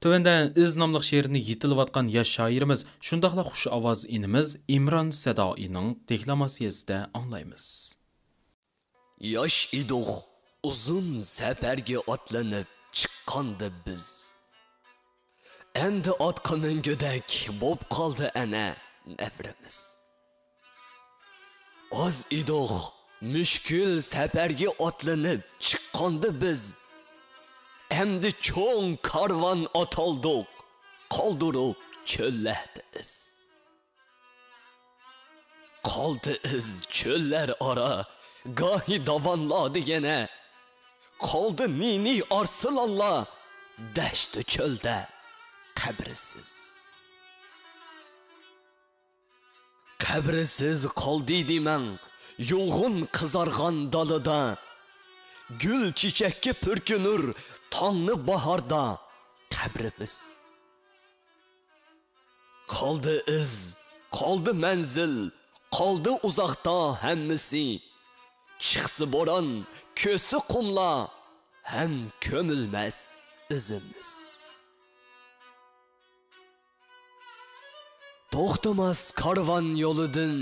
Tövende iz namlıq şe'irini yetilayotgan yosh shoirimiz, shundaqla xush ovoz inimiz İmran Sadoining deklamatsiyasida anglaymiz. Yosh iduq, uzun safarga otlanib chiqqandi biz. Endi otqa mingudak bo'p qoldi ana nafrimiz. Oz iduq, mushkul safarga otlanib chiqqandi biz. Endi cho'ng karvan otoldik, qoldirib cho'llarda iz. Qoldi iz cho'llar ora, gohi davonladi yana. Qoldi nini arslonlar, dashtu cho'lda qabrisiz. Qabrisiz qoldi deyman, yulg'un qizargan dalida. Gül çiçekki pürkünür tongni bahorda qabrimiz. Qoldi iz, qoldi manzil, qoldi uzoqda hammasi. Chiqsi bo'ron, ko'si qumla, ham ko'milmas izimiz. To'xtamas karvan yo'lidan,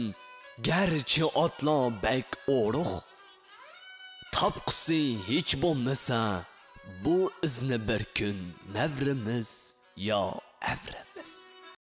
garchi otlar bek o'ruq. Tapqisi hiç bo'lmasa, bu izni bir kun navrimiz yo avri.